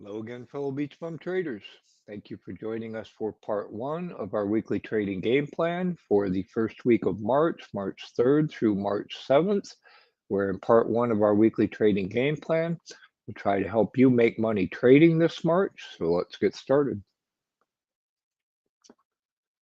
Hello again, fellow BeachBum traders. Thank you for joining us for part one of our weekly trading game plan for the first week of March, March 3rd through March 7th. We're in part one of our weekly trading game plan. We'll try to help you make money trading this March. So let's get started.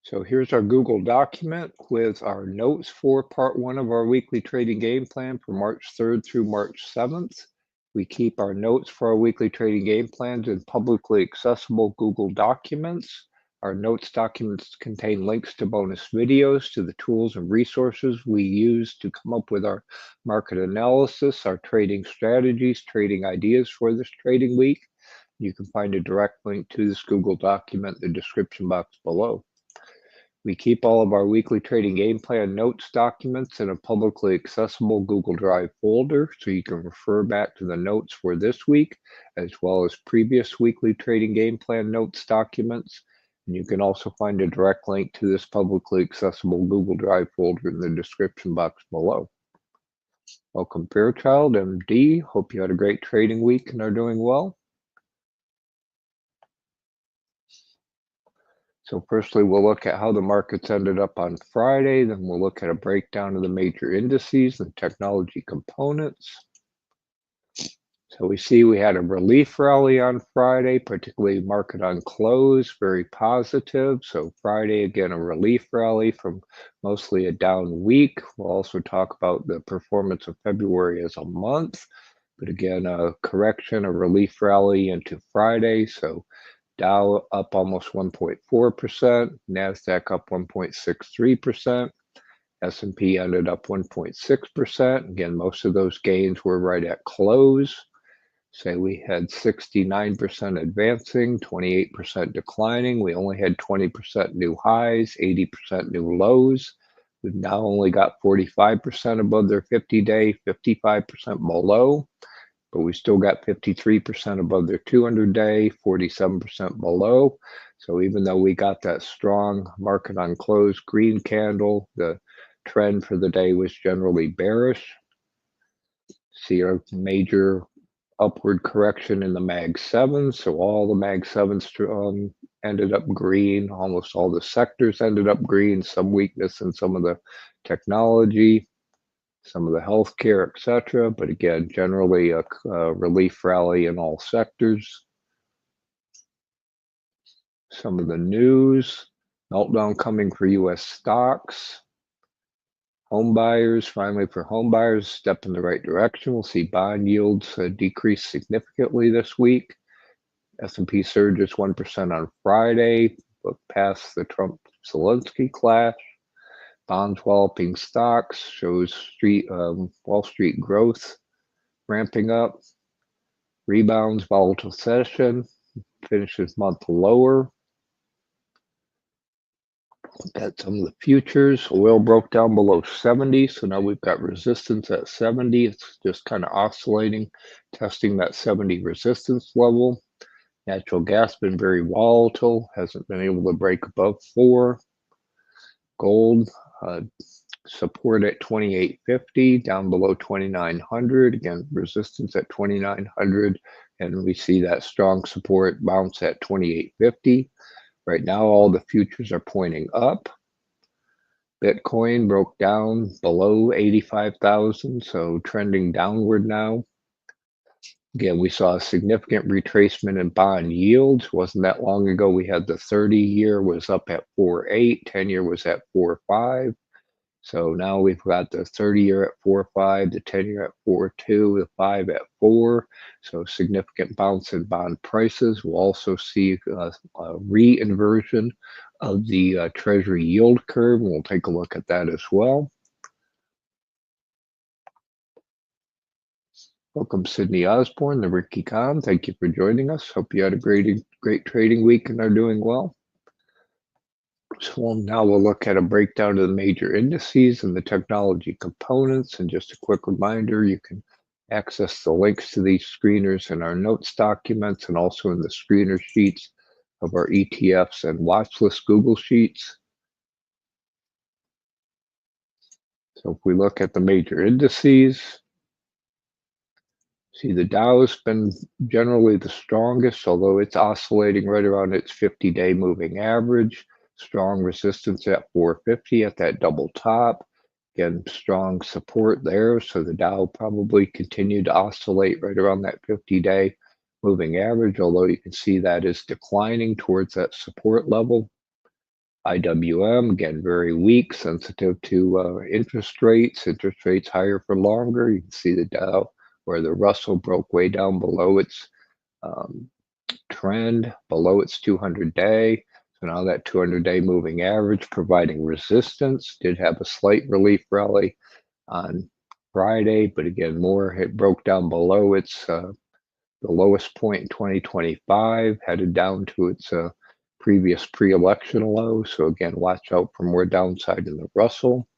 So here's our Google document with our notes for part one of our weekly trading game plan for March 3rd through March 7th. We keep our notes for our weekly trading game plans in publicly accessible Google documents. Our notes documents contain links to bonus videos, to the tools and resources we use to come up with our market analysis, our trading strategies, trading ideas for this trading week. You can find a direct link to this Google document in the description box below. We keep all of our weekly trading game plan notes documents in a publicly accessible Google Drive folder, so you can refer back to the notes for this week, as well as previous weekly trading game plan notes documents. And you can also find a direct link to this publicly accessible Google Drive folder in the description box below. Welcome, Fairchild MD. Hope you had a great trading week and are doing well. So firstly, we'll look at how the markets ended up on Friday. Then we'll look at a breakdown of the major indices and technology components. So we see we had a relief rally on Friday, particularly market on close, very positive. So Friday, again, a relief rally from mostly a down week. We'll also talk about the performance of February as a month. But again, a correction, a relief rally into Friday. So Dow up almost 1.4%, NASDAQ up 1.63%, S&P ended up 1.6%. Again, most of those gains were right at close. Say we had 69% advancing, 28% declining. We only had 20% new highs, 80% new lows. We've now only got 45% above their 50-day, 55% below. But we still got 53% above their 200-day, 47% below. So even though we got that strong market on close green candle, the trend for the day was generally bearish. See a major upward correction in the Mag 7. So all the Mag 7s ended up green. Almost all the sectors ended up green. Some weakness in some of the technology, some of the healthcare, etc. But again, generally a relief rally in all sectors. Some of the news, meltdown coming for U.S. stocks. Home buyers, finally for home buyers, step in the right direction. We'll see bond yields decrease significantly this week. S&P surges 1% on Friday, but past the Trump-Zelensky clash. Bonds walloping stocks, shows Wall Street growth ramping up. Rebounds, volatile session, finishes month lower. Look at some of the futures. Oil broke down below 70, so now we've got resistance at 70. It's just kind of oscillating, testing that 70 resistance level. Natural gas been very volatile, hasn't been able to break above 4. Gold, support at 2850, down below 2900. Again, resistance at 2900, and we see that strong support bounce at 2850. Right now, all the futures are pointing up. Bitcoin broke down below 85,000, so trending downward now. Again, we saw a significant retracement in bond yields. Wasn't that long ago we had the 30-year was up at 4.8, 10-year was at 4.5. So now we've got the 30-year at 4.5, the 10-year at 4.2, the 5 at 4. So significant bounce in bond prices. We'll also see a re-inversion of the Treasury yield curve. We'll take a look at that as well. Welcome, Sydney Osborne, the Ricky Khan. Thank you for joining us. Hope you had a great trading week and are doing well. So now we'll look at a breakdown of the major indices and the technology components. And just a quick reminder, you can access the links to these screeners in our notes documents and also in the screener sheets of our ETFs and Watchlist Google Sheets. So if we look at the major indices, See, the Dow has been generally the strongest, although it's oscillating right around its 50-day moving average. Strong resistance at 450 at that double top. Again, strong support there, so the Dow probably continued to oscillate right around that 50-day moving average, although you can see that is declining towards that support level. IWM, again, very weak, sensitive to interest rates higher for longer. You can see the Dow where the Russell broke way down below its um, trend, below its 200-day. So now that 200-day moving average providing resistance, did have a slight relief rally on Friday, but again, it broke down below its the lowest point in 2025, headed down to its previous pre-election low. So again, watch out for more downside in the Russell.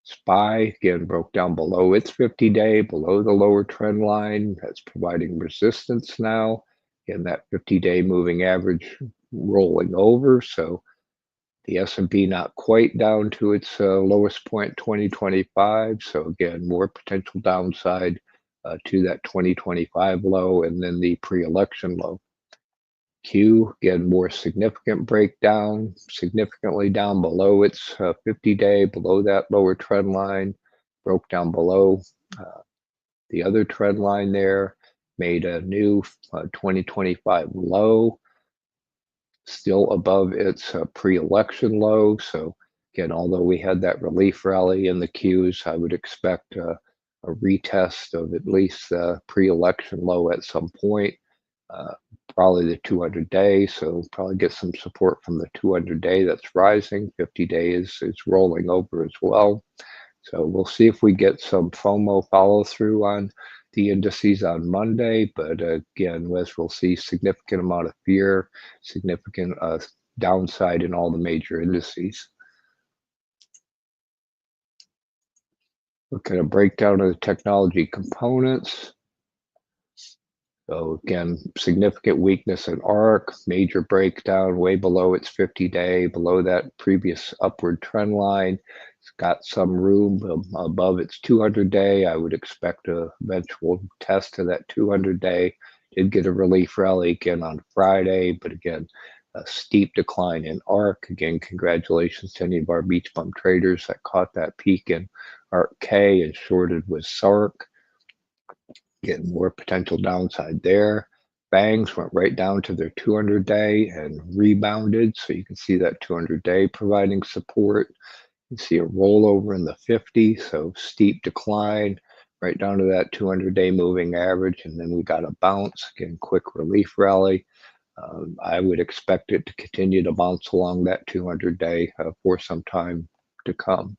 SPY again broke down below its 50-day, below the lower trend line. That's providing resistance now. Again, that 50-day moving average rolling over. So the S&P not quite down to its lowest point 2025. So again, more potential downside to that 2025 low and then the pre-election low. Q, again, more significant breakdown, significantly down below its 50-day, below that lower trend line, broke down below the other trend line there, made a new 2025 low, still above its pre-election low. So again, although we had that relief rally in the Qs, I would expect a retest of at least the pre-election low at some point. Probably the 200-day, so probably get some support from the 200-day that's rising. 50-day is rolling over as well. So we'll see if we get some FOMO follow through on the indices on Monday. But again, as we'll see, significant amount of fear, significant downside in all the major indices. Look at a breakdown of the technology components. So again, significant weakness in ARC, major breakdown, way below its 50-day, below that previous upward trend line. It's got some room above its 200-day. I would expect a eventual test to that 200-day. Did get a relief rally again on Friday, but again, a steep decline in ARC. Again, congratulations to any of our BeachBum traders that caught that peak in ARC K and shorted with SARC. Getting more potential downside there. Bangs went right down to their 200-day and rebounded. So you can see that 200-day providing support. You see a rollover in the 50, so steep decline right down to that 200-day moving average. And then we got a bounce, again, quick relief rally. I would expect it to continue to bounce along that 200-day for some time to come.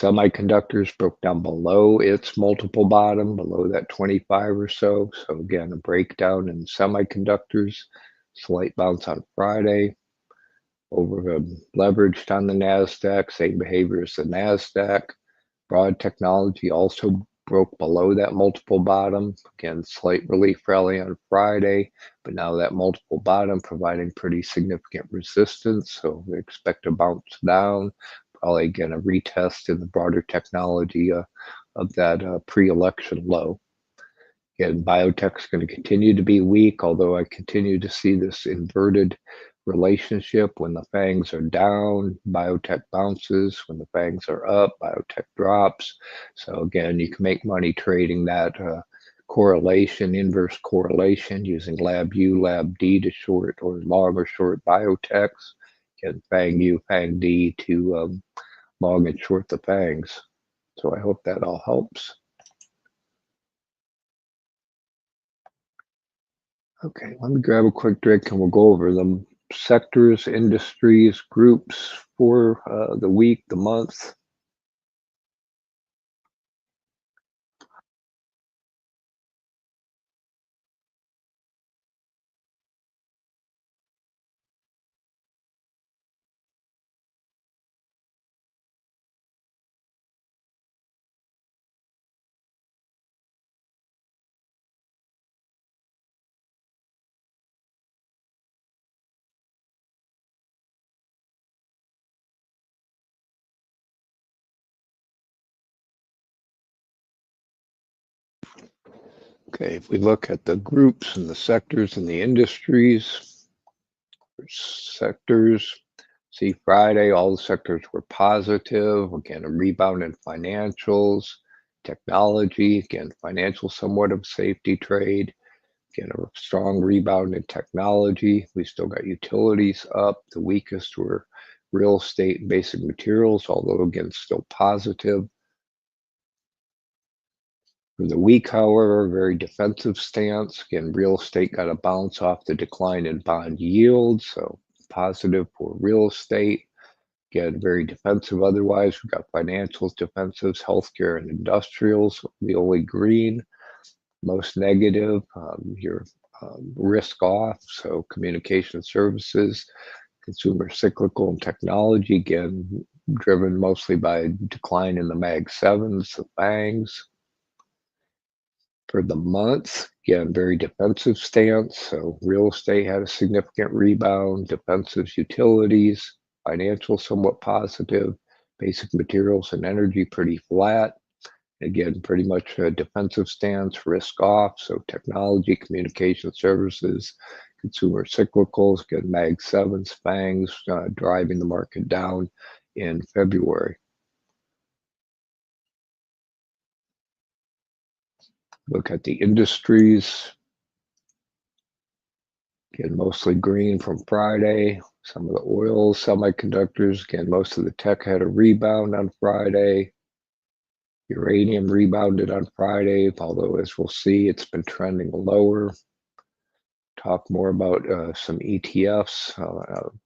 Semiconductors broke down below its multiple bottom, below that 25 or so. So again, a breakdown in semiconductors, slight bounce on Friday, over leveraged on the NASDAQ, same behavior as the NASDAQ. Broad technology also broke below that multiple bottom. Again, slight relief rally on Friday, but now that multiple bottom providing pretty significant resistance. So we expect a bounce down. Probably again a retest in the broader technology of that pre-election low. Again, biotech is going to continue to be weak, although I continue to see this inverted relationship. When the fangs are down, biotech bounces. When the fangs are up, biotech drops. So again, you can make money trading that correlation, inverse correlation, using lab U, lab D to short or long or short biotechs. Again, fang U, fang D to long and short the fangs. So I hope that all helps. Okay, let me grab a quick drink and we'll go over the sectors, industries, groups for the week, the month. Okay, if we look at the groups and the sectors and the industries, sectors, see Friday, all the sectors were positive. Again, a rebound in financials, technology, again, financial somewhat of a safety trade. Again, a strong rebound in technology. We still got utilities up. The weakest were real estate and basic materials, although again, still positive. For the week, however, very defensive stance. Again, real estate got a bounce off the decline in bond yields, so positive for real estate. Again, very defensive otherwise. We've got financials, defensives, healthcare, and industrials, the only green. Most negative, your risk off, so communication services, consumer cyclical, and technology, again, driven mostly by decline in the Mag 7s, the FANGs. For the month, again, very defensive stance. So real estate had a significant rebound, defensives, utilities, financial somewhat positive, basic materials and energy pretty flat. Again, pretty much a defensive stance, risk off. So technology, communication services, consumer cyclicals, again, Mag 7s, FANGs, driving the market down in February. Look at the industries. Again, mostly green from Friday. Some of the oils, semiconductors. Again, most of the tech had a rebound on Friday. Uranium rebounded on Friday, although as we'll see, it's been trending lower. Talk more about some ETFs.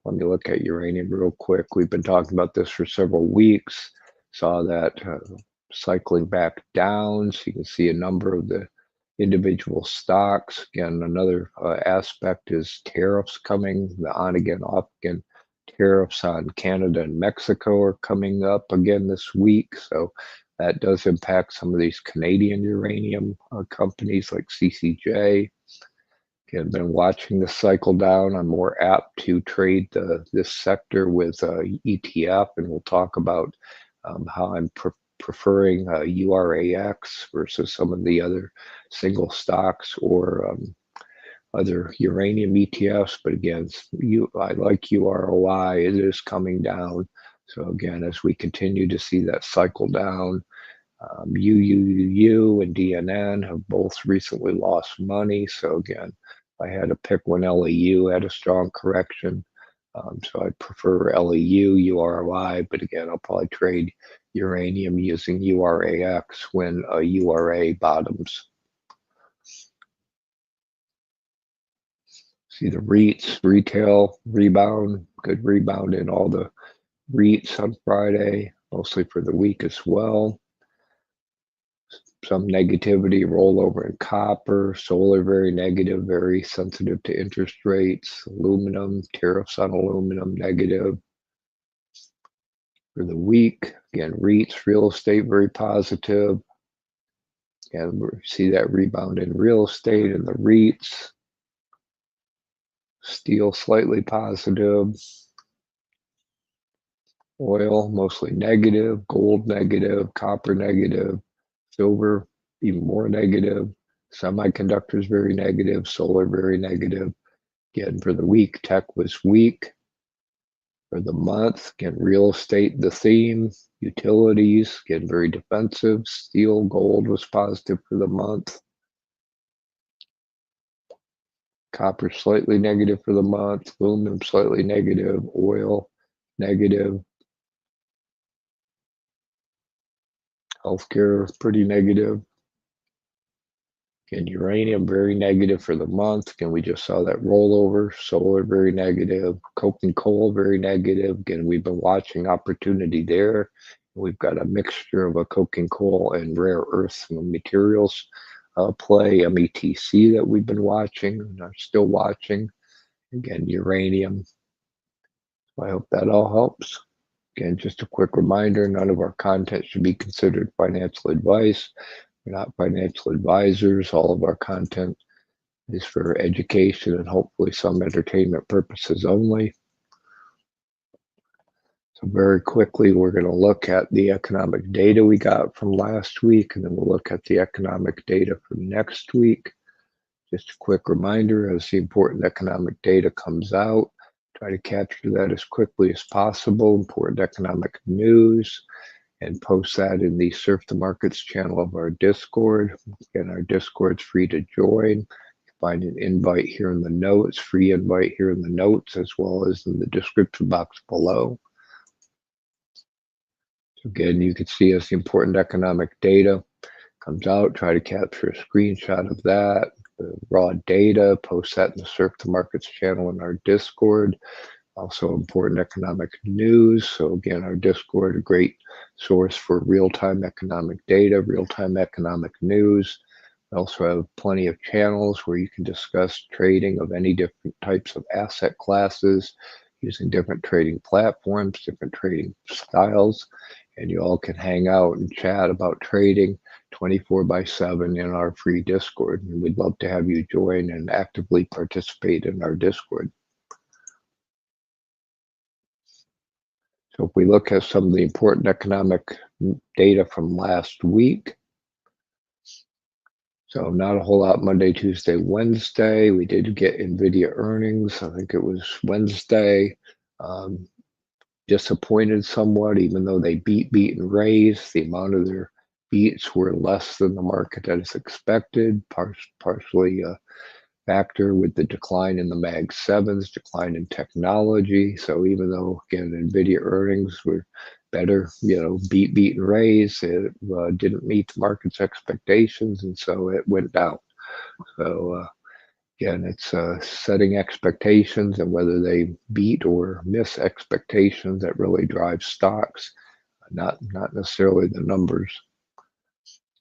Let me look at uranium real quick. We've been talking about this for several weeks. Saw that cycling back down. So you can see a number of the individual stocks. Again, another aspect is tariffs coming, the on again, off again. Tariffs on Canada and Mexico are coming up again this week. So that does impact some of these Canadian uranium companies like CCJ. Again, been watching the cycle down. I'm more apt to trade this sector with ETF, and we'll talk about how I'm preferring URAX versus some of the other single stocks or other uranium ETFs. But again, I like UROI. It is coming down. So again, as we continue to see that cycle down, UUU and DNN have both recently lost money. So again, if I had to pick one, LEU had a strong correction. So I prefer LEU, URI, but again, I'll probably trade uranium using URAX when URA bottoms. See the REITs, retail rebound, good rebound in all the REITs on Friday, mostly for the week as well. Some negativity, rollover in copper, solar very negative, very sensitive to interest rates, aluminum, tariffs on aluminum negative. For the week, again, REITs, real estate very positive. And we see that rebound in real estate and the REITs. Steel slightly positive. Oil mostly negative, gold negative, copper negative, silver even more negative. Semiconductors very negative, solar very negative. Again, for the week, tech was weak. For the month, again, real estate, the theme, utilities, again, very defensive. Steel, gold was positive for the month. Copper slightly negative for the month. Aluminum slightly negative. Oil negative. Healthcare pretty negative. Again, uranium very negative for the month. Again, we just saw that rollover. Solar very negative. Coke and coal very negative. Again, we've been watching opportunity there. We've got a mixture of a coke and coal and rare earth materials play, METC, that we've been watching and are still watching. Again, uranium. I hope that all helps. Again, just a quick reminder, none of our content should be considered financial advice. We're not financial advisors. All of our content is for education and hopefully some entertainment purposes only. So very quickly, we're going to look at the economic data we got from last week, and then we'll look at the economic data for next week. Just a quick reminder, as the important economic data comes out, try to capture that as quickly as possible, important economic news, and post that in the Surf the Markets channel of our Discord. Again, our Discord's free to join. Find an invite here in the notes, free invite here in the notes, as well as in the description box below. So again, you can see as the important economic data comes out, try to capture a screenshot of that, the raw data, post that in the Surf the Markets channel in our Discord. Also important economic news. So again, our Discord, a great source for real-time economic data, real-time economic news. We also have plenty of channels where you can discuss trading of any different types of asset classes using different trading platforms, different trading styles, and you all can hang out and chat about trading 24/7 in our free Discord. And we'd love to have you join and actively participate in our Discord. So if we look at some of the important economic data from last week, so not a whole lot Monday, Tuesday, Wednesday. We did get NVIDIA earnings. I think it was Wednesday. Disappointed somewhat, even though they beat, and raised. The amount of their beats were less than the market has expected, partially factor with the decline in the Mag 7s, decline in technology. So even though, again, NVIDIA earnings were better, beat, and raise, it didn't meet the market's expectations, and so it went down. So again, it's setting expectations, and whether they beat or miss expectations that really drives stocks, not necessarily the numbers.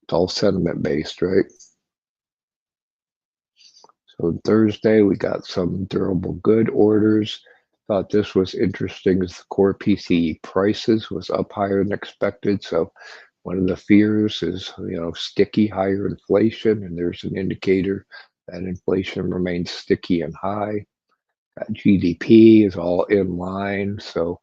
It's all sentiment based, right? So Thursday, we got some durable good orders. Thought this was interesting as the core PCE prices was up higher than expected. So one of the fears is, sticky higher inflation, and there's an indicator that inflation remains sticky and high. GDP is all in line. So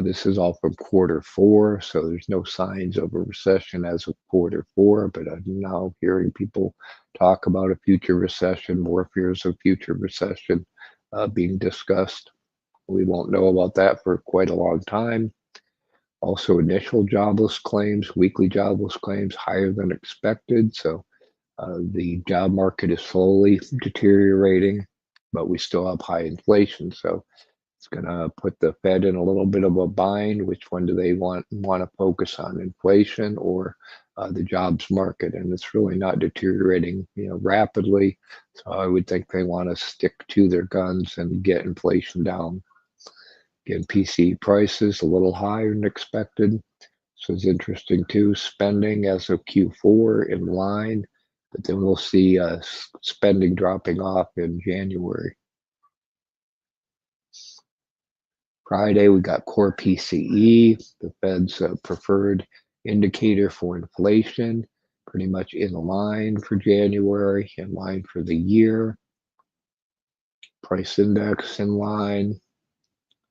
this is all from Q4, so there's no signs of a recession as of Q4, but I'm now hearing people talk about a future recession, more fears of future recession being discussed. We won't know about that for quite a long time. Also, initial jobless claims, weekly jobless claims higher than expected. So the job market is slowly deteriorating, but we still have high inflation. So it's going to put the Fed in a little bit of a bind. Which one do they want to focus on, inflation or the jobs market? And it's really not deteriorating, rapidly. So I would think they want to stick to their guns and get inflation down. Again, PC prices a little higher than expected. So it's interesting too. Spending as of Q4 in line, but then we'll see spending dropping off in January. Friday, we got core PCE, the Fed's preferred indicator for inflation, pretty much in line for January, in line for the year. Price index in line.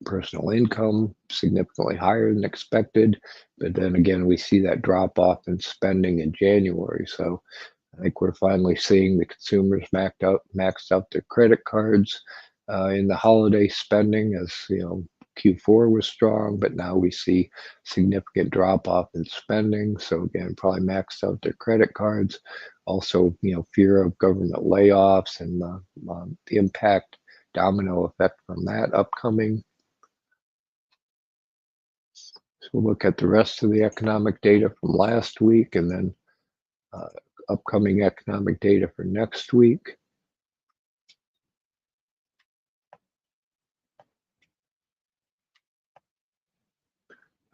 Personal income significantly higher than expected, but then again, we see that drop off in spending in January. So I think we're finally seeing the consumers maxed out their credit cards in the holiday spending, as Q4 was strong, but now we see significant drop off in spending. So again, probably maxed out their credit cards. Also, fear of government layoffs and the impact domino effect from that upcoming. So we'll look at the rest of the economic data from last week, and then upcoming economic data for next week.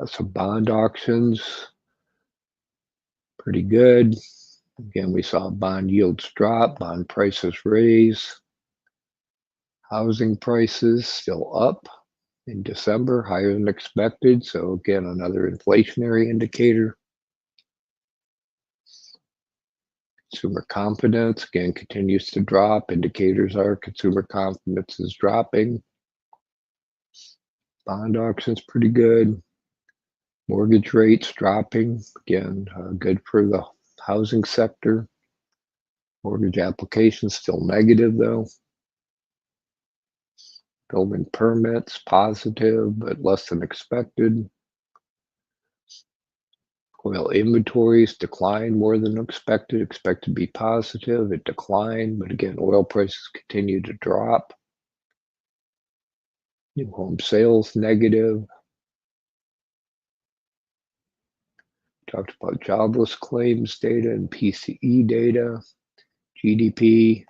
Some bond auctions, pretty good. Again, we saw bond yields drop, bond prices raise. Housing prices still up in December, higher than expected. So again, another inflationary indicator. Consumer confidence, again, continues to drop. Indicators are consumer confidence is dropping. Bond auction's pretty good. Mortgage rates dropping, again, good for the housing sector. Mortgage applications still negative though. Building permits positive, but less than expected. Oil inventories declined more than expected. Expected to be positive. It declined, but again, oil prices continue to drop. New home sales negative. Talked about jobless claims data and PCE data, GDP,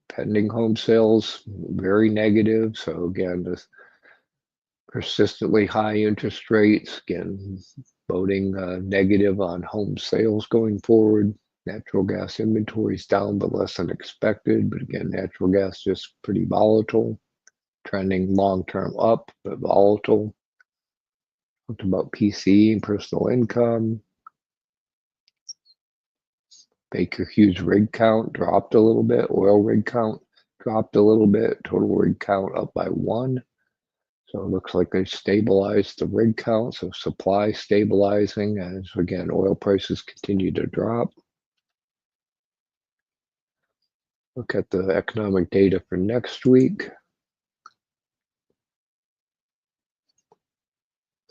pending home sales, very negative. So again, this persistently high interest rates, again, voting negative on home sales going forward. Natural gas inventories down, but less than expected. But again, natural gas just pretty volatile, trending long-term up, but volatile. Talked about PCE and personal income. Baker Hughes rig count dropped a little bit. Oil rig count dropped a little bit. Total rig count up by 1. So it looks like they stabilized the rig count. So supply stabilizing as, again, oil prices continue to drop. Look at the economic data for next week.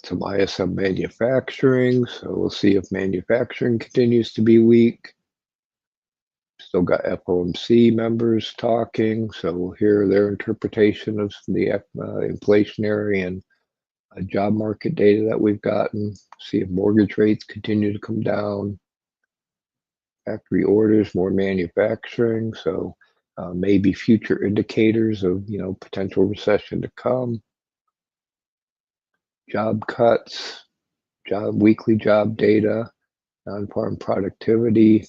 Some ISM manufacturing. So we'll see if manufacturing continues to be weak. Still got FOMC members talking, so we'll hear their interpretation of the inflationary and job market data that we've gotten. See if mortgage rates continue to come down. Factory orders, more manufacturing, so maybe future indicators of potential recession to come. Job cuts, weekly job data, non-farm productivity.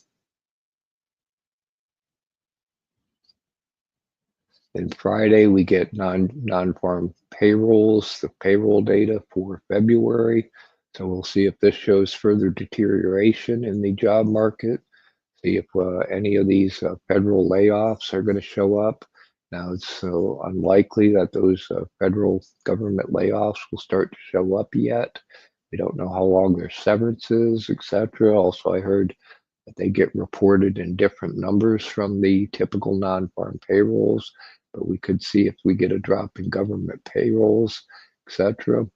Then Friday, we get non-farm payrolls, the payroll data for February. So we'll see if this shows further deterioration in the job market. See if any of these federal layoffs are going to show up. Now, it's so unlikely that those federal government layoffs will start to show up yet. We don't know how long their severance is, etc. Also, I heard that they get reported in different numbers from the typical non-farm payrolls, but we could see if we get a drop in government payrolls, etc.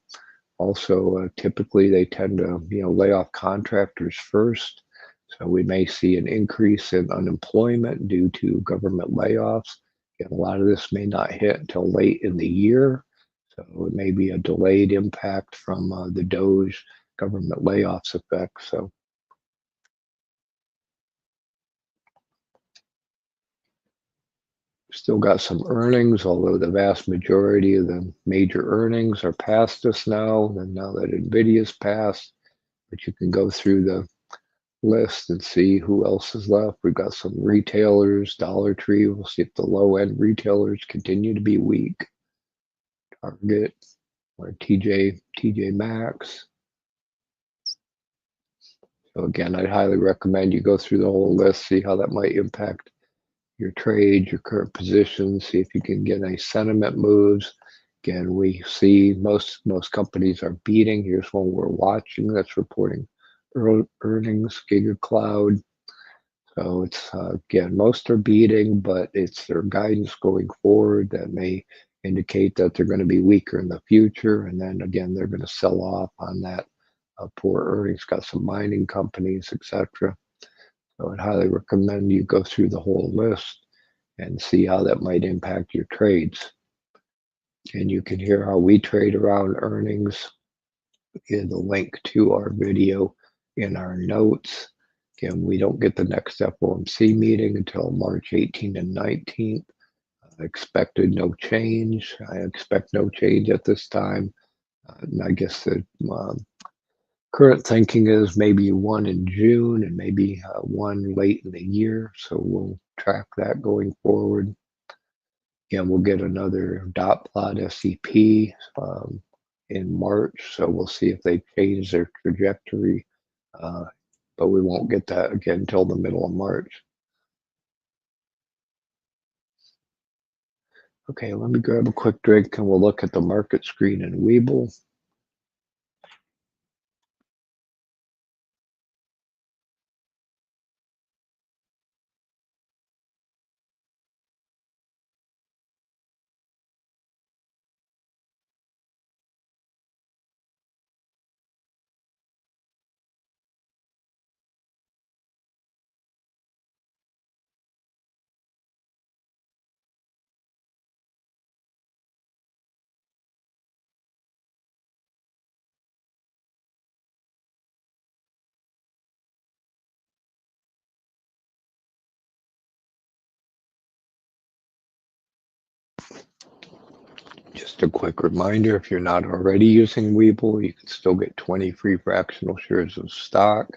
Also, typically they tend to lay off contractors first, so we may see an increase in unemployment due to government layoffs. And a lot of this may not hit until late in the year, so it may be a delayed impact from the DOGE government layoffs effect. So still got some earnings, although the vast majority of the major earnings are past us now, and now that NVIDIA's passed, but you can go through the list and see who else is left. We've got some retailers, Dollar Tree. We'll see if the low-end retailers continue to be weak. Target or TJ Maxx. So again, I'd highly recommend you go through the whole list, see how that might impact your trade, your current position, see if you can get any sentiment moves. Again, we see most companies are beating. Here's one we're watching that's reporting earnings, GigaCloud. So it's again, most are beating, but it's their guidance going forward that may indicate that they're going to be weaker in the future. And then again, they're going to sell off on that poor earnings. Got some mining companies, etc. So I'd highly recommend you go through the whole list and see how that might impact your trades. And you can hear how we trade around earnings in the link to our video in our notes. Again, we don't get the next FOMC meeting until March 18th and 19th. I expected no change. I expect no change at this time. And I guess the current thinking is maybe one in June and maybe one late in the year. So we'll track that going forward. Again, we'll get another dot plot SEP in March. So we'll see if they change their trajectory. But we won't get that again until the middle of March. Okay, let me grab a quick drink and we'll look at the market screen in Webull. Just a quick reminder, if you're not already using Webull, you can still get 20 free fractional shares of stock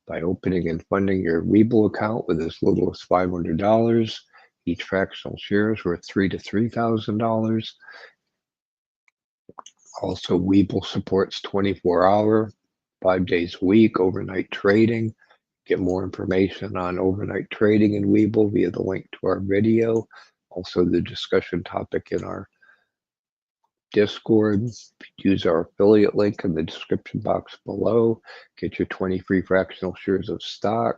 by opening and funding your Webull account with as little as $500. Each fractional share is worth $3,000 to $3,000. Also, Webull supports 24-hour, 5 days a week overnight trading. Get more information on overnight trading in Webull via the link to our video. Also, the discussion topic in our Discord. Use our affiliate link in the description box below. Get your 20 free fractional shares of stock,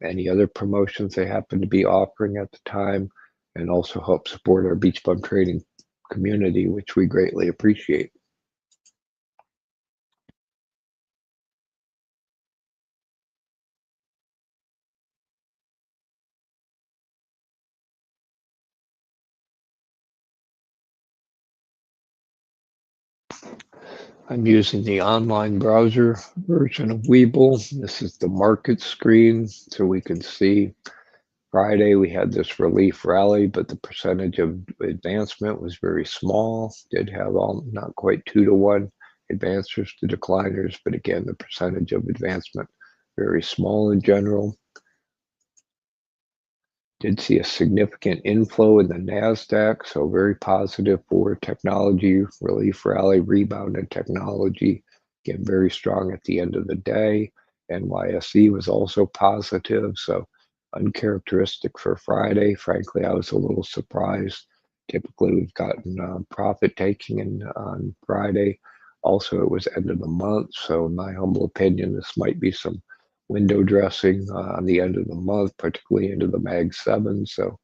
any other promotions they happen to be offering at the time, and also help support our BeachBum trading community, which we greatly appreciate. I'm using the online browser version of Webull. This is the market screen, so we can see Friday we had this relief rally, but the percentage of advancement was very small. Did have not quite 2-to-1 advancers to decliners, but again, the percentage of advancement very small in general. Did see a significant inflow in the NASDAQ, so very positive for technology, relief rally, rebound in technology. Again, very strong at the end of the day. NYSE was also positive, so uncharacteristic for Friday. Frankly, I was a little surprised. Typically, we've gotten profit taking on Friday. Also, it was end of the month, so in my humble opinion, this might be some window dressing on the end of the month, particularly into the Mag 7. So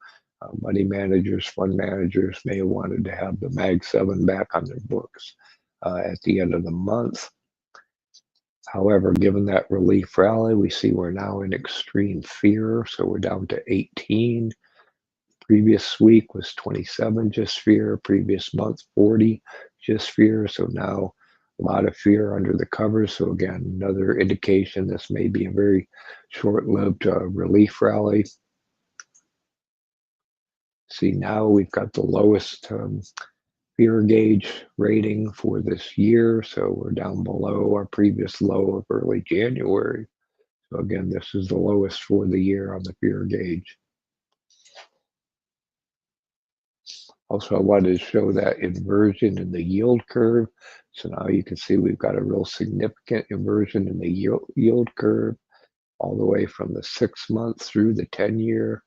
money managers, fund managers may have wanted to have the Mag 7 back on their books at the end of the month. However, given that relief rally, we see we're now in extreme fear. So we're down to 18. Previous week was 27 just fear. Previous month, 40 just fear. So now a lot of fear under the covers. So again, another indication this may be a very short-lived relief rally. See, now we've got the lowest fear gauge rating for this year. So we're down below our previous low of early January. So again, this is the lowest for the year on the fear gauge. Also, I wanted to show that inversion in the yield curve. So now you can see we've got a real significant inversion in the yield curve all the way from the 6-month through the 10-year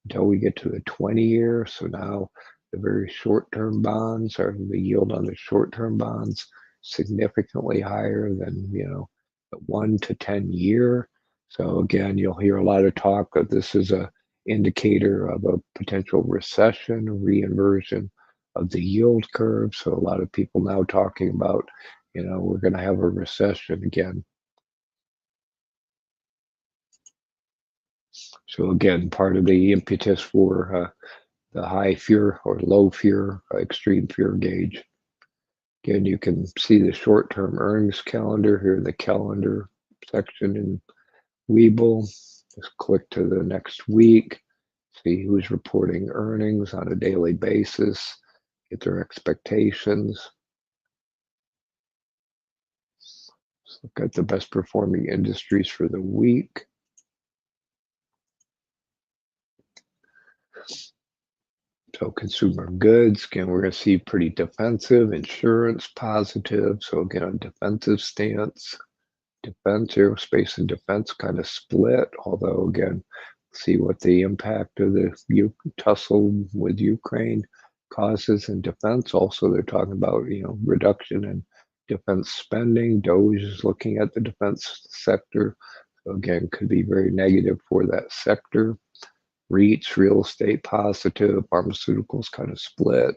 until we get to the 20-year. So now the very short-term bonds, or the yield on the short-term bonds, significantly higher than the 1 to 10-year. So again, you'll hear a lot of talk that this is a indicator of a potential recession, reinversion of the yield curve. So a lot of people now talking about, we're going to have a recession again. So again, part of the impetus for the high fear or low fear, extreme fear gauge. Again, you can see the short-term earnings calendar here in the calendar section in Webull. Just click to the next week, see who's reporting earnings on a daily basis, get their expectations. Let's look at the best performing industries for the week. So consumer goods, again, we're going to see pretty defensive. Insurance, positive. So again, a defensive stance. Defense, aerospace, and defense kind of split. Although again, see what the impact of the tussle with Ukraine causes in defense. Also, they're talking about, reduction in defense spending. Doge is looking at the defense sector. So again, could be very negative for that sector. REITs, real estate positive, pharmaceuticals kind of split,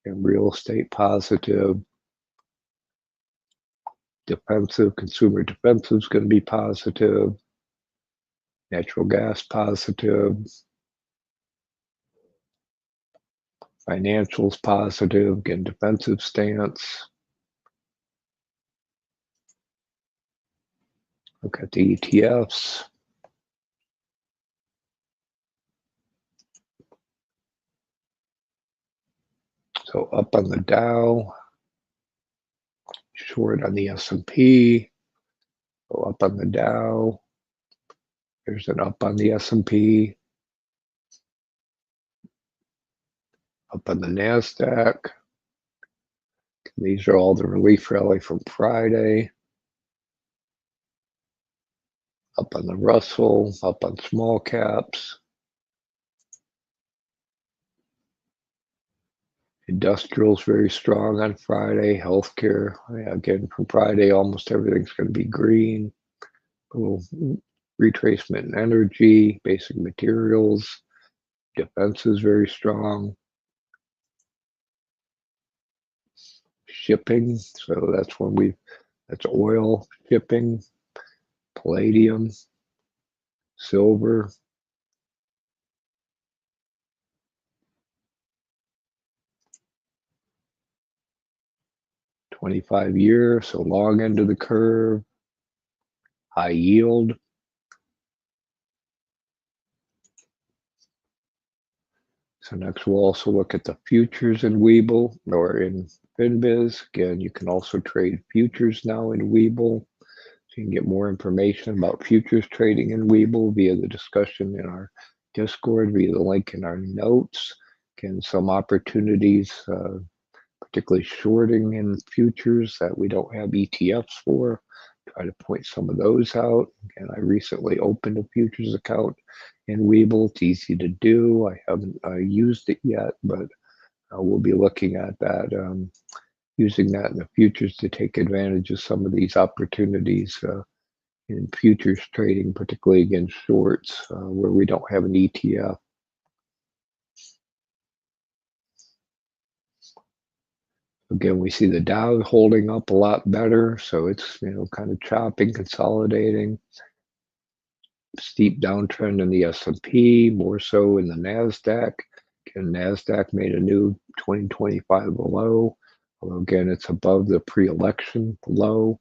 and real estate positive. Defensive, consumer defensive is going to be positive. Natural gas positive. Financials positive, again, defensive stance. Look at the ETFs. So up on the Dow, short on the S&P, go up on the Dow. There's an up on the S&P, up on the NASDAQ. These are all the relief rally from Friday. Up on the Russell, up on small caps. Industrials very strong on Friday. Healthcare, again, from Friday, almost everything's going to be green. A little retracement in energy, basic materials. Defense is very strong. Shipping, so that's oil, shipping, palladium, silver. $25-year, so long end of the curve, high yield. So next we'll also look at the futures in Webull or in FinBiz. Again, you can also trade futures now in Webull. So you can get more information about futures trading in Webull via the discussion in our Discord, via the link in our notes. Again, some opportunities, particularly shorting in futures that we don't have ETFs for. Try to point some of those out. Again, I recently opened a futures account in Webull. It's easy to do. I haven't used it yet, but we'll be looking at that, using that in the futures to take advantage of some of these opportunities in futures trading, particularly against shorts where we don't have an ETF. Again, we see the Dow holding up a lot better, so it's kind of chopping, consolidating. Steep downtrend in the S&P, more so in the NASDAQ. Again, NASDAQ made a new 2025 low, although again, it's above the pre-election low.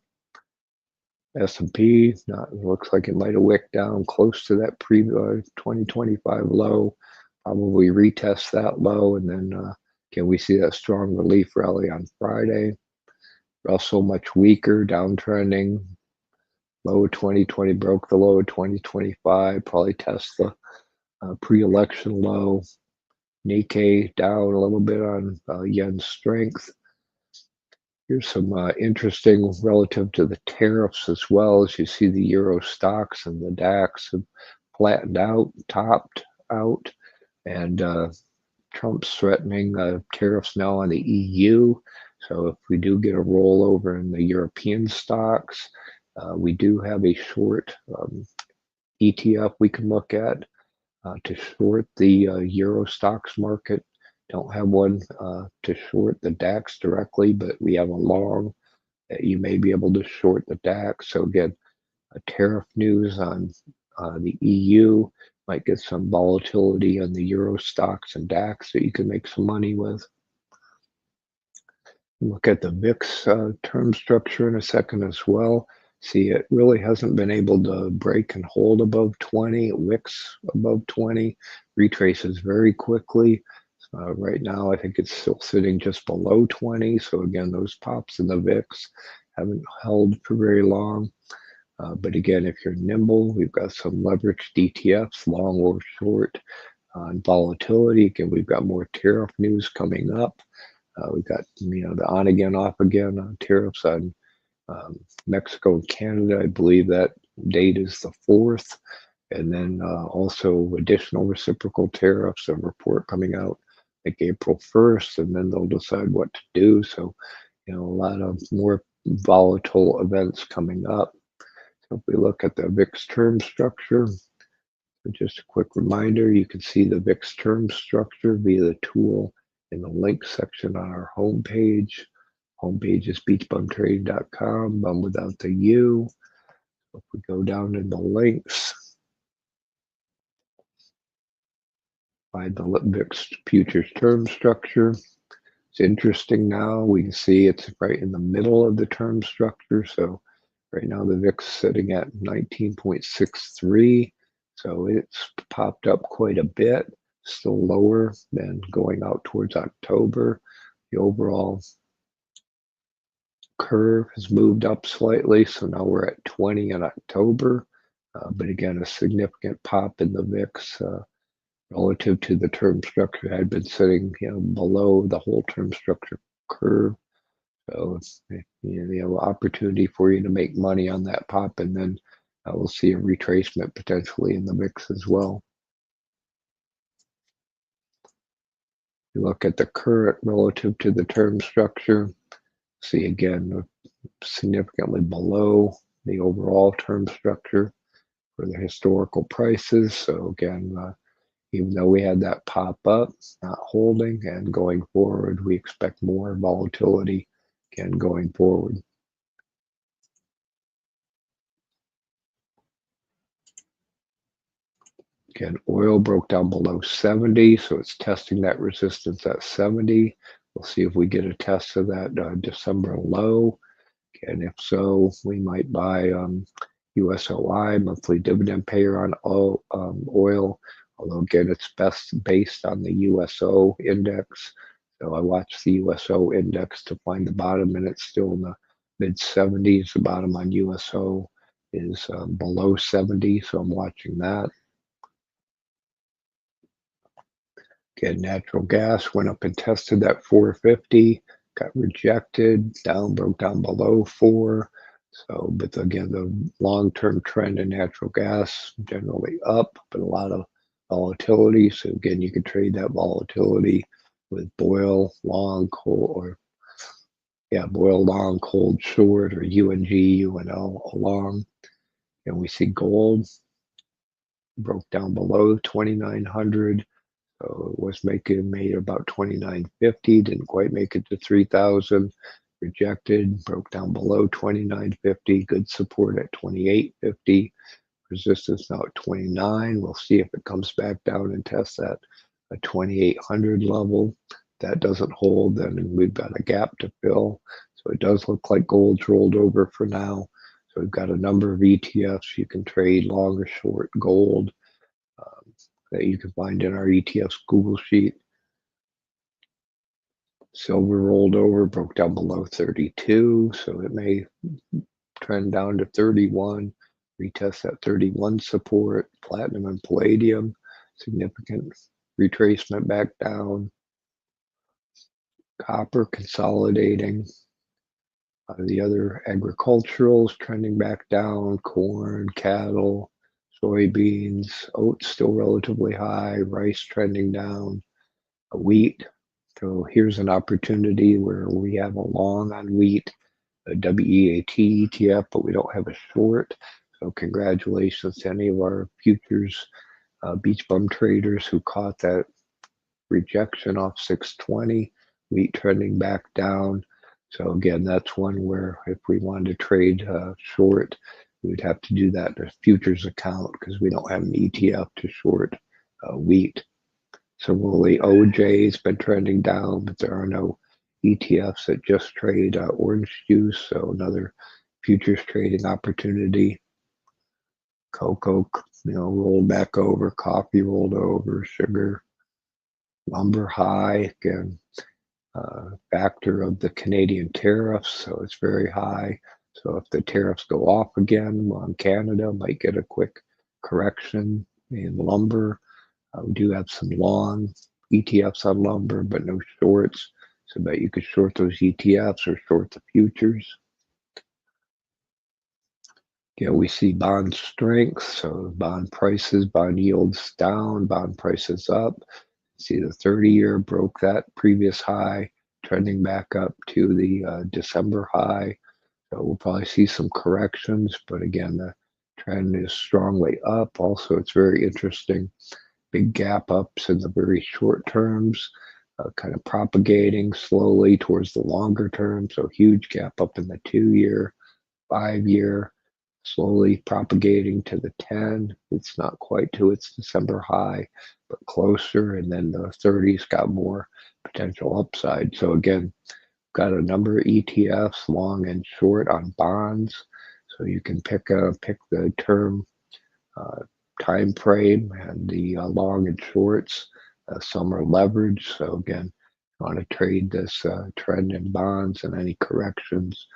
S&P looks like it might have wicked down close to that pre-2025 low. Probably retest that low, and then again, we see that strong relief rally on Friday. Russell much weaker, downtrending. Low of 2020, broke the low of 2025, probably test the pre-election low. Nikkei down a little bit on yen strength. Here's some interesting relative to the tariffs as well. As you see, the Euro stocks and the DAX have flattened out, topped out, and Trump's threatening tariffs now on the EU. So if we do get a rollover in the European stocks, we do have a short ETF we can look at to short the Euro stocks market. Don't have one to short the DAX directly, but we have a long that you may be able to short the DAX. So again, tariff news on the EU might get some volatility on the Euro stocks and DAX that you can make some money with. Look at the VIX term structure in a second as well. See, it really hasn't been able to break and hold above 20. It wicks above 20, retraces very quickly. Right now, I think it's still sitting just below 20. So again, those pops in the VIX haven't held for very long. But again, if you're nimble, we've got some leveraged ETFs, long or short, on volatility. Again, we've got more tariff news coming up. We've got the on again, off again on tariffs on Mexico and Canada. I believe that date is the 4th. And then also additional reciprocal tariffs, a report coming out like April 1st, and then they'll decide what to do. So, a lot of more volatile events coming up. So if we look at the VIX term structure, so just a quick reminder, you can see the VIX term structure via the tool in the link section on our homepage. Homepage is beachbumtrade.com, bum without the U. If we go down in the links, find the VIX futures term structure. It's interesting now. We can see it's right in the middle of the term structure. So right now the VIX is sitting at 19.63. So it's popped up quite a bit, still lower than going out towards October. The overall curve has moved up slightly. So now we're at 20 in October. But again, a significant pop in the VIX relative to the term structure had been sitting below the whole term structure curve. So it's opportunity for you to make money on that pop, and then we'll see a retracement potentially in the VIX as well. You look at the current relative to the term structure, see again significantly below the overall term structure for the historical prices. So again, even though we had that pop up, not holding, and going forward, we expect more volatility again going forward. Again, oil broke down below 70, so it's testing that resistance at 70. We'll see if we get a test of that December low. And if so, we might buy USOI, monthly dividend payer on oil, although again, it's best based on the USO index. So I watch the USO index to find the bottom, and it's still in the mid 70s. The bottom on USO is below 70, so I'm watching that. Again, natural gas went up and tested that 450, got rejected, broke down below 4. So, but again, the long-term trend in natural gas generally up, but a lot of volatility. So again, you can trade that volatility with boil long, cold, or boil long, cold, short, or UNG, UNL long. And we see gold broke down below 2,900. So it was made about 29.50, didn't quite make it to 3,000, rejected, broke down below 29.50, good support at 28.50, resistance now at 29. We'll see if it comes back down and tests that a 2,800 level. That doesn't hold, then we've got a gap to fill. So it does look like gold's rolled over for now. So we've got a number of ETFs you can trade long or short gold that you can find in our ETFs Google Sheet. Silver rolled over, broke down below 32, so it may trend down to 31, retest that 31 support. Platinum and palladium, significant retracement back down. Copper consolidating. The other agriculturals trending back down, corn, cattle, soybeans, oats still relatively high, rice trending down, wheat. So here's an opportunity where we have a long on wheat, a WEAT ETF, but we don't have a short. So congratulations to any of our futures BeachBum traders who caught that rejection off 620, wheat trending back down. So again, that's one where if we wanted to trade short, we'd have to do that in a futures account because we don't have an ETF to short wheat. Similarly, OJ's been trending down, but there are no ETFs that just trade orange juice, so another futures trading opportunity. Cocoa, rolled back over, coffee rolled over, sugar, lumber high, again, factor of the Canadian tariffs, so it's very high. So if the tariffs go off again on Canada, might get a quick correction in lumber. We do have some long ETFs on lumber, but no shorts. So that you could short those ETFs or short the futures. We see bond strength, so bond prices, bond yields down, bond prices up. See the 30-year broke that previous high, trending back up to the December high. So we'll probably see some corrections, but again, the trend is strongly up. Also, it's very interesting. Big gap ups in the very short terms, kind of propagating slowly towards the longer term. So huge gap up in the 2-year, 5-year, slowly propagating to the 10. It's not quite to its December high, but closer. And then the 30s got more potential upside. So again, got a number of ETFs, long and short on bonds. So you can pick the term time frame and the long and shorts. Some are leveraged. So again, you want to trade this trend in bonds and any corrections.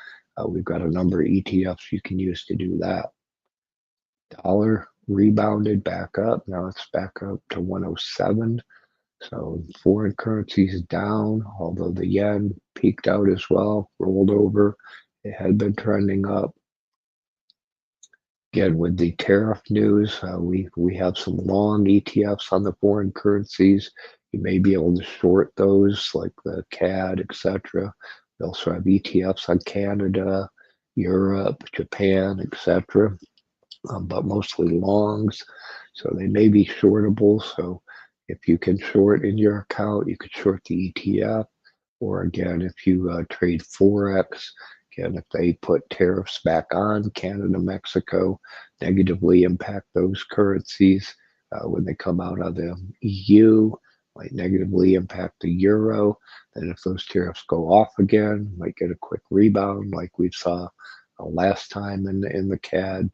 We've got a number of ETFs you can use to do that. Dollar rebounded back up. Now it's back up to 107. So foreign currencies down, although the yen peaked out as well, rolled over. It had been trending up. Again, with the tariff news, we have some long ETFs on the foreign currencies. You may be able to short those, like the CAD, etc. We also have ETFs on Canada, Europe, Japan, etc. But mostly longs, so they may be shortable. So if you can short in your account, you could short the ETF. Or again, if you trade Forex, again, if they put tariffs back on Canada, Mexico, negatively impact those currencies when they come out of the EU, might negatively impact the euro. Then if those tariffs go off again, might get a quick rebound like we saw last time in the CAD.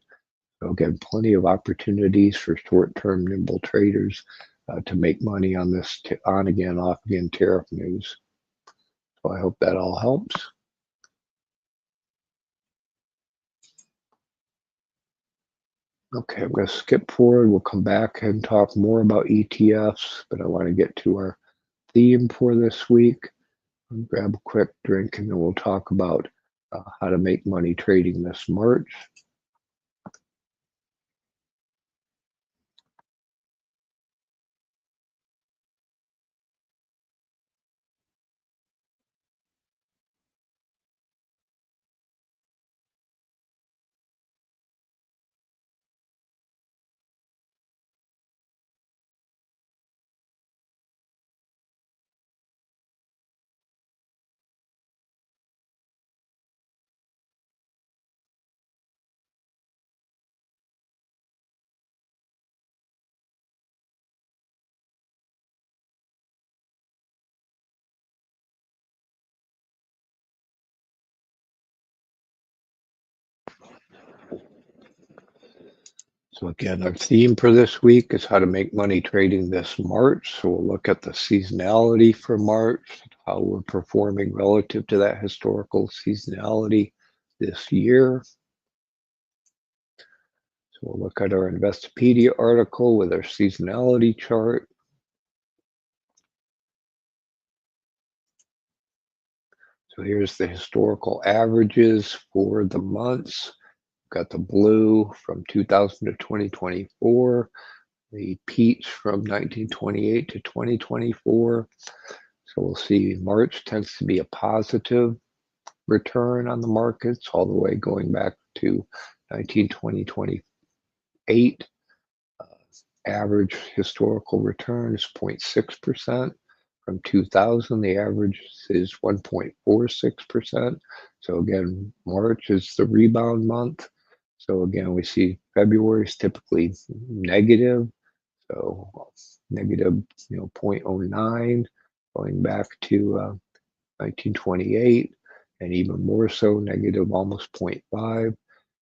So again, plenty of opportunities for short-term nimble traders to make money on this on again, off again tariff news. So I hope that all helps. Okay, I'm going to skip forward. We'll come back and talk more about ETFs, but I want to get to our theme for this week. I'll grab a quick drink and then we'll talk about how to make money trading this March. So again, our theme for this week is how to make money trading this March. So we'll look at the seasonality for March, how we're performing relative to that historical seasonality this year. So we'll look at our Investopedia article with our seasonality chart. So here's the historical averages for the months. Got the blue from 2000 to 2024, the peach from 1928 to 2024. So we'll see March tends to be a positive return on the markets all the way going back to 1920, 28. Average historical return is 0.6%. From 2000, the average is 1.46%. So again, March is the rebound month. So again, we see February is typically negative. So negative, 0.09, going back to 1928, and even more so, negative almost 0.5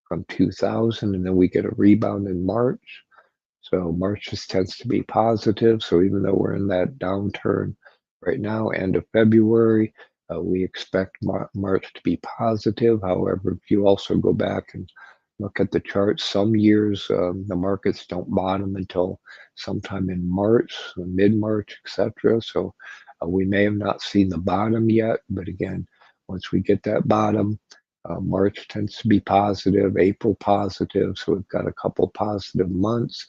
from 2000. And then we get a rebound in March. So March just tends to be positive. So even though we're in that downturn right now, end of February, we expect March to be positive. However, if you also go back and look at the charts, some years the markets don't bottom until sometime in March, mid-March, etc. So we may have not seen the bottom yet, but again, once we get that bottom, March tends to be positive, April positive. So we've got a couple positive months.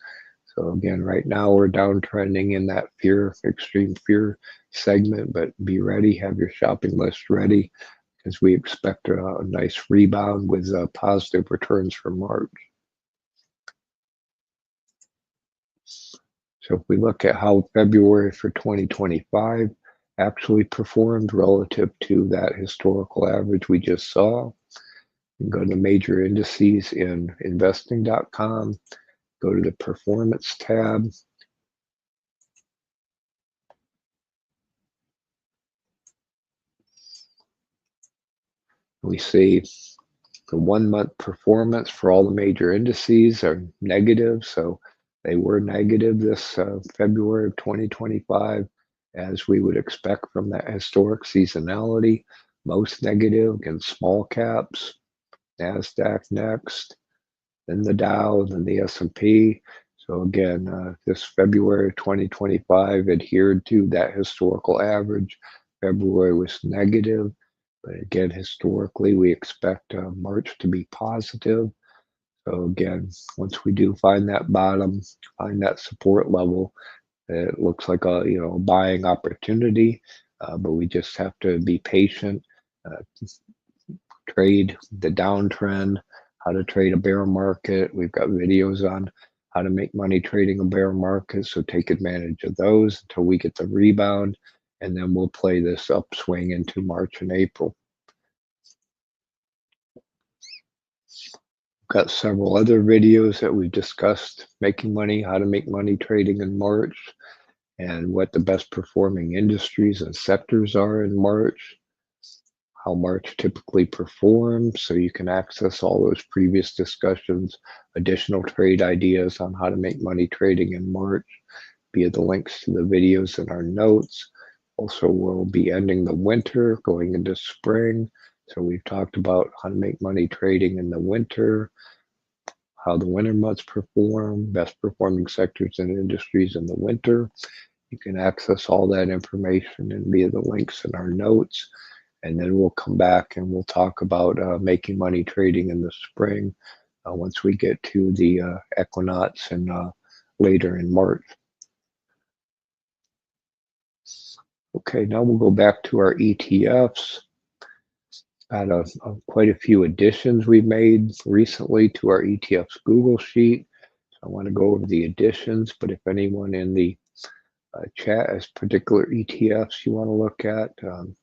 So again, right now we're downtrending in that fear, extreme fear segment, but be ready, have your shopping list ready, because we expect a nice rebound with positive returns for March. So if we look at how February for 2025 actually performed relative to that historical average we just saw, you can go to major indices in investing.com, go to the performance tab. We see the 1 month performance for all the major indices are negative. So they were negative this February of 2025, as we would expect from that historic seasonality. Most negative against small caps, NASDAQ next, then the Dow, then the S&P. So again, this February 2025 adhered to that historical average. February was negative, but again, historically, we expect March to be positive. So again, once we do find that bottom, find that support level, it looks like a buying opportunity, but we just have to be patient. Uh, Trade the downtrend, how to trade a bear market. We've got videos on how to make money trading a bear market, so take advantage of those until we get the rebound, and then we'll play this upswing into March and April. Got several other videos that we've discussed making money, how to make money trading in March, and what the best performing industries and sectors are in March, how March typically performs, so you can access all those previous discussions, additional trade ideas on how to make money trading in March via the links to the videos in our notes. Also, we'll be ending the winter, going into spring. So we've talked about how to make money trading in the winter, how the winter months perform, best performing sectors and industries in the winter. You can access all that information and via the links in our notes. And then we'll come back and we'll talk about making money trading in the spring once we get to the equinox and later in March. Okay, now we'll go back to our ETFs. Got quite a few additions we've made recently to our ETFs Google Sheet. So I want to go over the additions, but if anyone in the chat has particular ETFs you want to look at,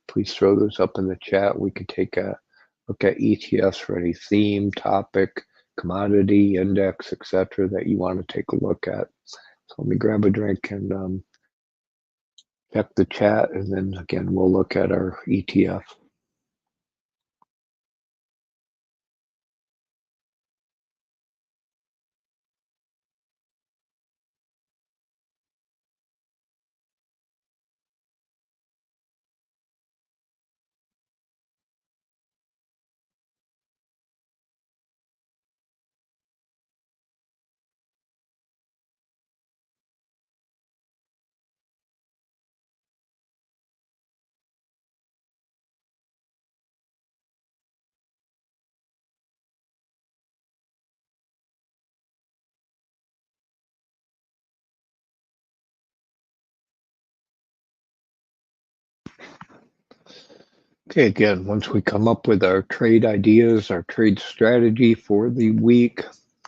please throw those up in the chat. We could take a look at ETFs for any theme, topic, commodity, index, etc. that you want to take a look at. So let me grab a drink and check the chat, and then again we'll look at our ETF. Okay, again, once we come up with our trade ideas, our trade strategy for the week,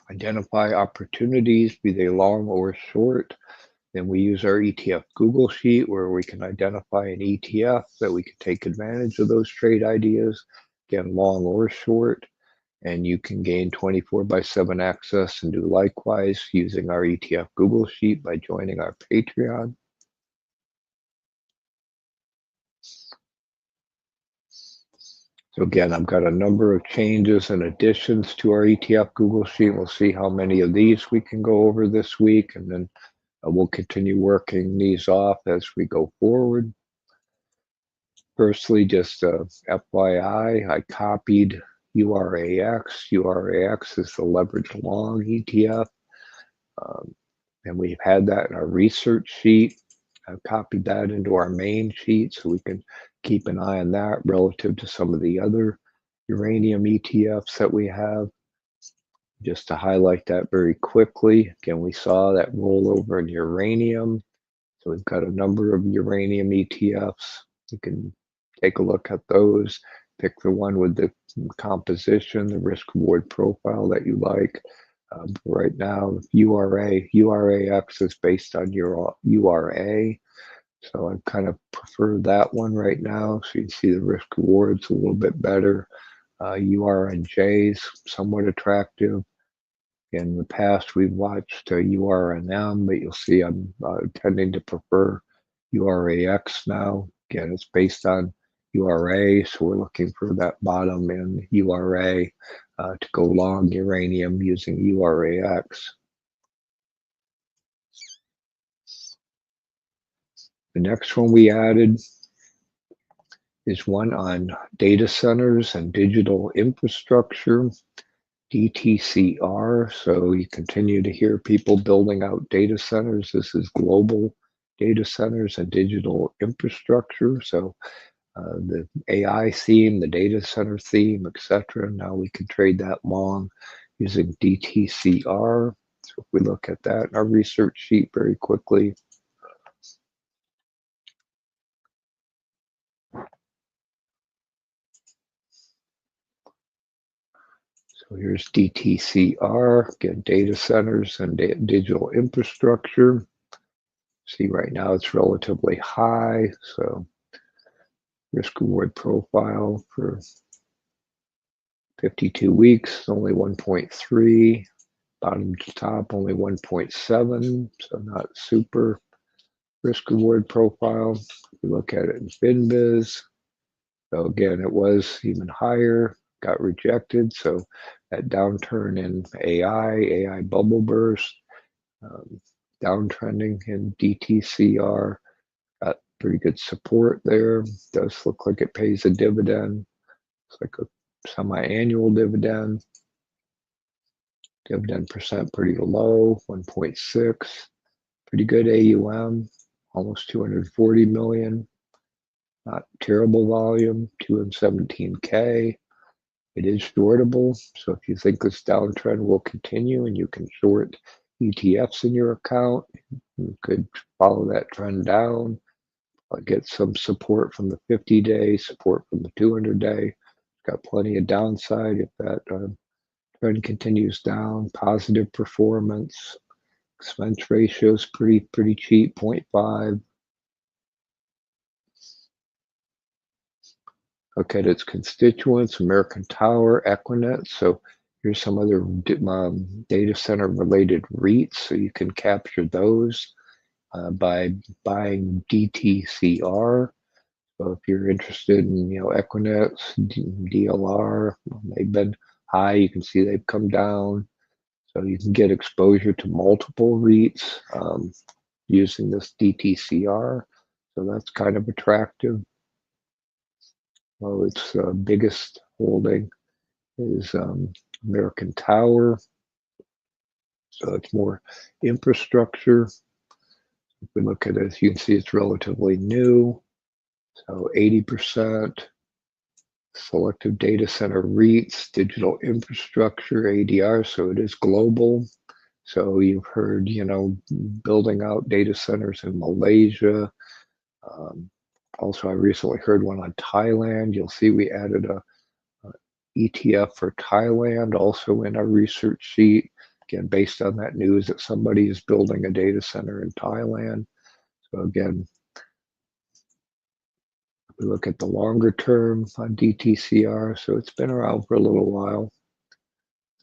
identify opportunities, be they long or short, then we use our ETF Google Sheet where we can identify an ETF that we can take advantage of those trade ideas, again, long or short, and you can gain 24/7 access and do likewise using our ETF Google Sheet by joining our Patreon. So again, I've got a number of changes and additions to our ETF Google Sheet. We'll see how many of these we can go over this week, and then we'll continue working these off as we go forward. Firstly, just FYI, I copied URAX. URAX is the leveraged long ETF, and we've had that in our research sheet. I've copied that into our main sheet so we can keep an eye on that relative to some of the other uranium ETFs that we have. Just to highlight that very quickly, again, we saw that rollover in uranium. So we've got a number of uranium ETFs. You can take a look at those, pick the one with the composition, the risk reward profile that you like. Right now, URAX is based on your URA. So I kind of prefer that one right now. So you can see the risk rewards a little bit better. URNJ is somewhat attractive. In the past, we've watched URNM, but you'll see I'm tending to prefer URAX now. Again, it's based on URA, so we're looking for that bottom in URA to go long uranium using URAX. The next one we added is one on data centers and digital infrastructure. DTCR. So you continue to hear people building out data centers. This is global data centers and digital infrastructure. So the AI theme, the data center theme, etc. Now we can trade that long using DTCR. So if we look at that in our research sheet very quickly, so here's DTCR, again, data centers and digital infrastructure. See, right now it's relatively high, so risk reward profile for 52 weeks, only 1.3, bottom to top, only 1.7, so not super risk reward profile. If we look at it in FinBiz, so again, it was even higher, got rejected. So that downturn in AI bubble burst, downtrending in DTCR, got pretty good support there. Does look like it pays a dividend. It's like a semi-annual dividend. Dividend percent pretty low, 1.6. Pretty good AUM, almost 240 million. Not terrible volume, 217K. It is shortable, so if you think this downtrend will continue and you can short ETFs in your account, you could follow that trend down, get some support from the 50-day, support from the 200-day. Got plenty of downside if that trend continues down. Positive performance. Expense ratio is pretty cheap, 0.5. Look at its constituents, American Tower, Equinet. So here's some other data center related REITs. So you can capture those by buying DTCR. So if you're interested in, Equinet, DLR, they've been high. You can see they've come down. So you can get exposure to multiple REITs using this DTCR. So that's kind of attractive. Well, its biggest holding is American Tower. So it's more infrastructure. If we look at it, you can see it's relatively new. So 80% selective data center REITs, digital infrastructure, ADR. So it is global. So you've heard, building out data centers in Malaysia. Also, I recently heard one on Thailand. You'll see we added a ETF for Thailand also in our research sheet. Again, based on that news that somebody is building a data center in Thailand. So again, we look at the longer term on DTCR. So it's been around for a little while.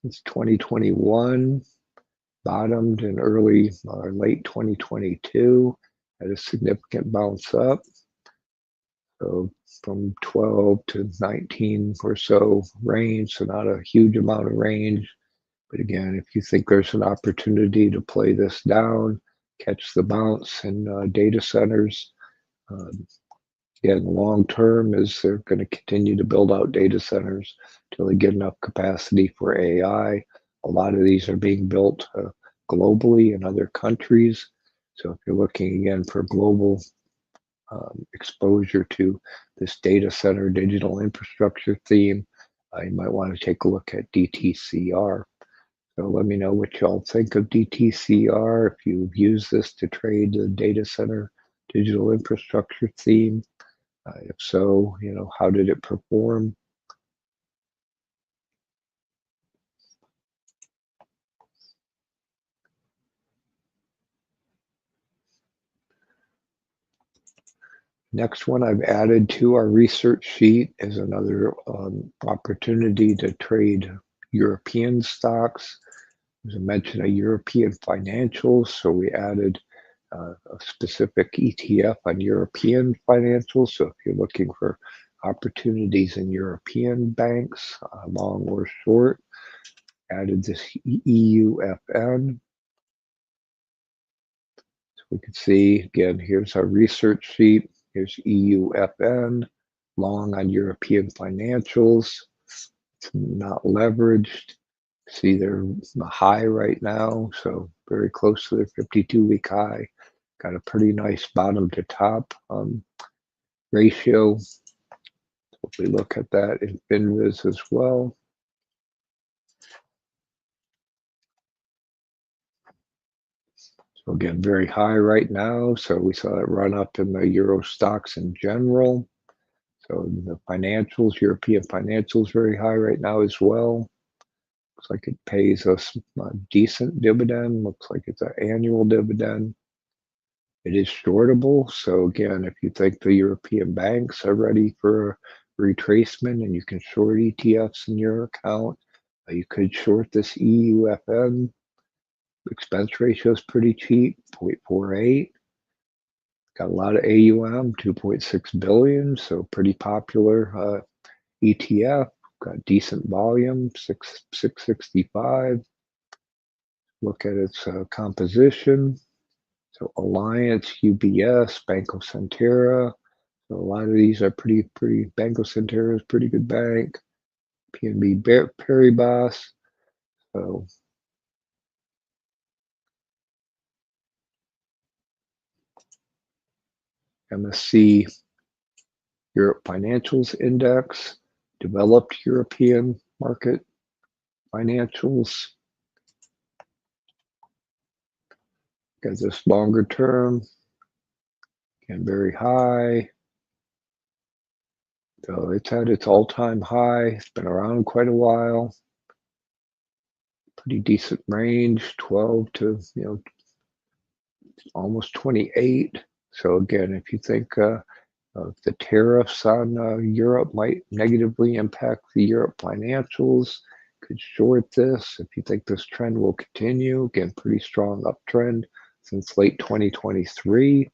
Since 2021, bottomed in early or late 2022, had a significant bounce up. So from 12 to 19 or so range, so not a huge amount of range. But again, if you think there's an opportunity to play this down, catch the bounce in data centers, again, long term is they're going to continue to build out data centers until they get enough capacity for AI. A lot of these are being built globally in other countries. So if you're looking again for global exposure to this data center digital infrastructure theme, you might want to take a look at DTCR. So let me know what y'all think of DTCR, if you've used this to trade the data center digital infrastructure theme. If so, how did it perform? Next one I've added to our research sheet is another opportunity to trade European stocks. As I mentioned, a European financials, so we added a specific ETF on European financials. So if you're looking for opportunities in European banks, long or short, added this EUFN. So we can see, again, here's our research sheet. Here's EUFN, long on European financials. It's not leveraged. See, they're high right now, so very close to their 52-week high. Got a pretty nice bottom to top ratio. If we look at that in FinViz as well. So again, very high right now. So we saw that run up in the Euro stocks in general. So the financials, European financials, very high right now as well. Looks like it pays us a decent dividend. Looks like it's an annual dividend. It is shortable. So again, if you think the European banks are ready for retracement and you can short ETFs in your account, you could short this EUFN. Expense ratio is pretty cheap, 0.48. Got a lot of AUM, 2.6 billion, so pretty popular ETF. Got decent volume, 665. Look at its composition. So Alliance, UBS, Banco Centera. So a lot of these are pretty. Banco Centera is a pretty good bank. PNB Paribas. So MSC Europe Financials Index, developed European market financials. Got this longer term, again, very high. So it's at its all-time high. It's been around quite a while. Pretty decent range, 12 to almost 28. So again, if you think the tariffs on Europe might negatively impact the Europe financials, could short this. If you think this trend will continue, again, pretty strong uptrend since late 2023.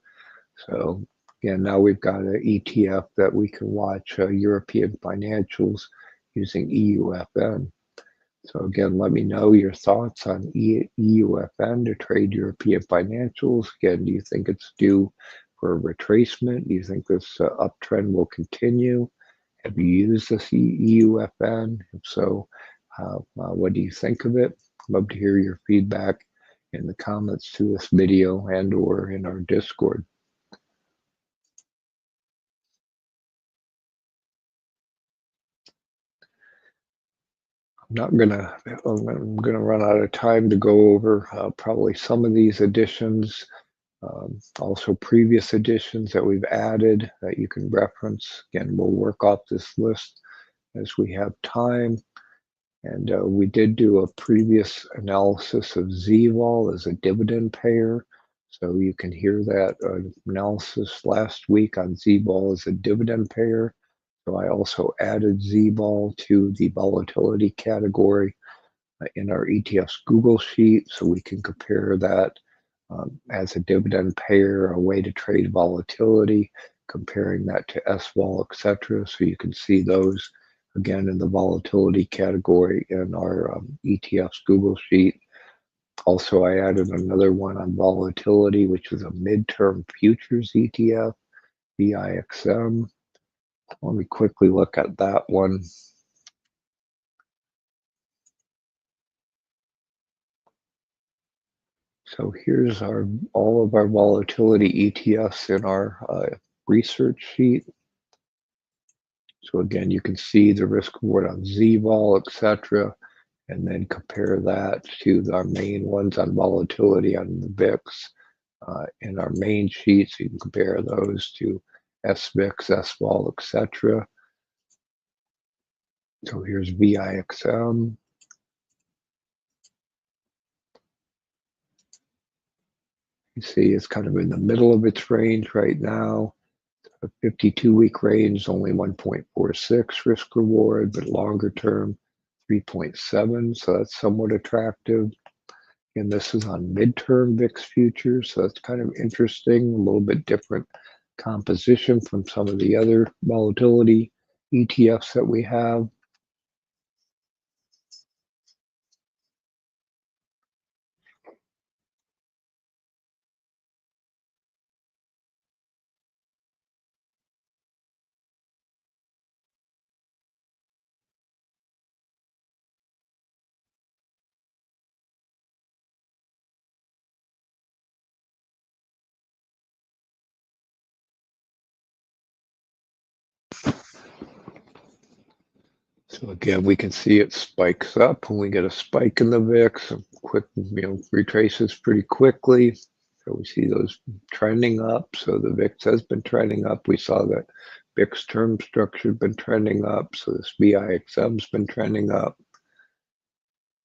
So again, now we've got an ETF that we can watch European financials using EUFN. So again, let me know your thoughts on EUFN to trade European financials. Again, do you think it's due for a retracement? Do you think this uptrend will continue? Have you used this EUFN? If so, what do you think of it? I'd love to hear your feedback in the comments to this video and or in our Discord. I'm gonna run out of time to go over probably some of these additions, also previous additions that we've added that you can reference. Again, we'll work off this list as we have time. And we did do a previous analysis of ZVol as a dividend payer. So you can hear that analysis last week on ZVol as a dividend payer. So I also added ZVol to the volatility category in our ETFs Google sheet, so we can compare that as a dividend payer, a way to trade volatility, comparing that to SVol, etc. So you can see those again in the volatility category in our ETFs Google sheet. Also, I added another one on volatility, which is a midterm futures ETF, VIXM. Let me quickly look at that one. So here's all of our volatility ETFs in our research sheet. So again, you can see the risk reward on ZVol, etc. and then compare that to our main ones on volatility on the VIX in our main sheets. You can compare those to SVIX, SVOL, etc. So here's VIXM. You see it's kind of in the middle of its range right now. A 52-week range, only 1.46 risk reward, but longer term, 3.7. So that's somewhat attractive. And this is on midterm VIX futures. So that's kind of interesting, a little bit different composition from some of the other volatility ETFs that we have. So again, we can see it spikes up when we get a spike in the VIX, quick, retraces pretty quickly. So we see those trending up. So the VIX has been trending up. We saw that VIX term structure has been trending up. So this VIXM's been trending up.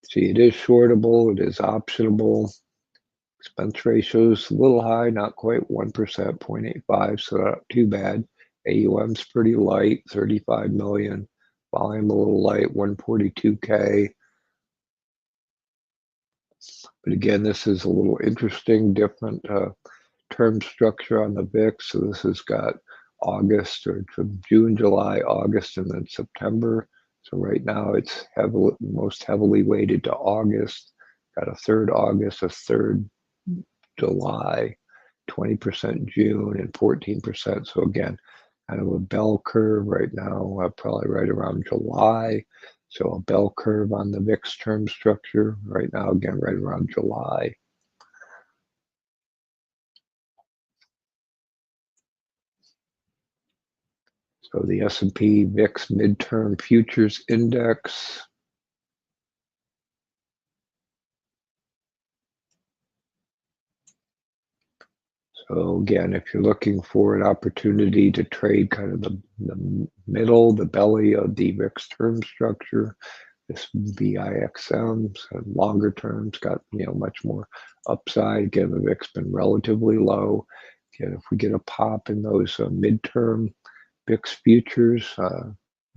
See, it is shortable. It is optionable. Expense ratio is a little high, not quite 1%, 0.85, so not too bad. AUM's pretty light, 35 million. Volume a little light, 142K. But again, this is a little interesting, different term structure on the VIX. So this has got August or June, July, August, and then September. So right now it's most heavily weighted to August. Got a third August, a third July, 20% June, and 14%. So again, kind of a bell curve right now, probably right around July. So a bell curve on the VIX term structure right now, again, right around July. So the S&P VIX Midterm Futures Index. So again, if you're looking for an opportunity to trade kind of the middle, the belly of the VIX term structure, this VIXM, so longer terms got much more upside. Again, the VIX been relatively low. Again, if we get a pop in those midterm VIX futures,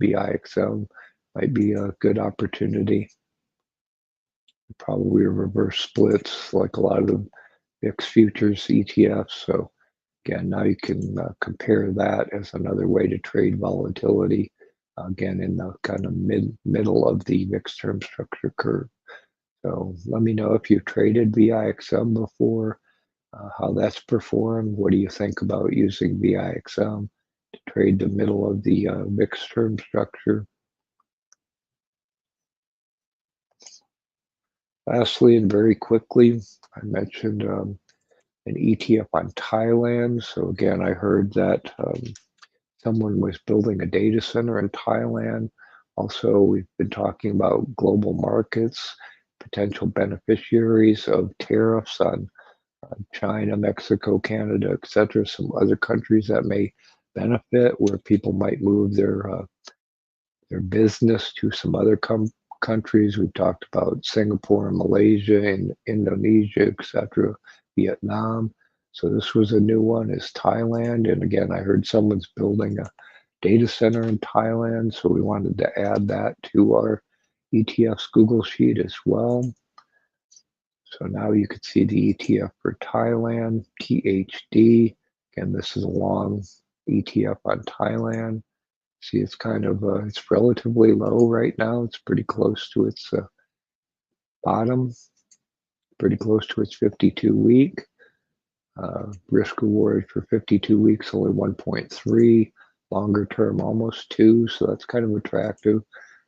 VIXM might be a good opportunity. Probably a reverse splits like a lot of the VIX futures ETFs. So again, now you can compare that as another way to trade volatility. Again, in the kind of middle of the VIX term structure curve. So let me know if you've traded VIXM before, how that's performed. What do you think about using VIXM to trade the middle of the VIX term structure? Lastly, and very quickly, I mentioned an ETF on Thailand. So again, I heard that someone was building a data center in Thailand. Also, we've been talking about global markets, potential beneficiaries of tariffs on China, Mexico, Canada, etc. Some other countries that may benefit, where people might move their business to some other countries. We've talked about Singapore and Malaysia and Indonesia, etc., Vietnam. So this was a new one, is Thailand. And again, I heard someone's building a data center in Thailand. So we wanted to add that to our ETFs Google Sheet as well. So now you can see the ETF for Thailand, THD. Again, this is a long ETF on Thailand. See, it's kind of, it's relatively low right now. It's pretty close to its bottom, pretty close to its 52-week. Risk reward for 52 weeks, only 1.3. Longer term, almost 2. So that's kind of attractive.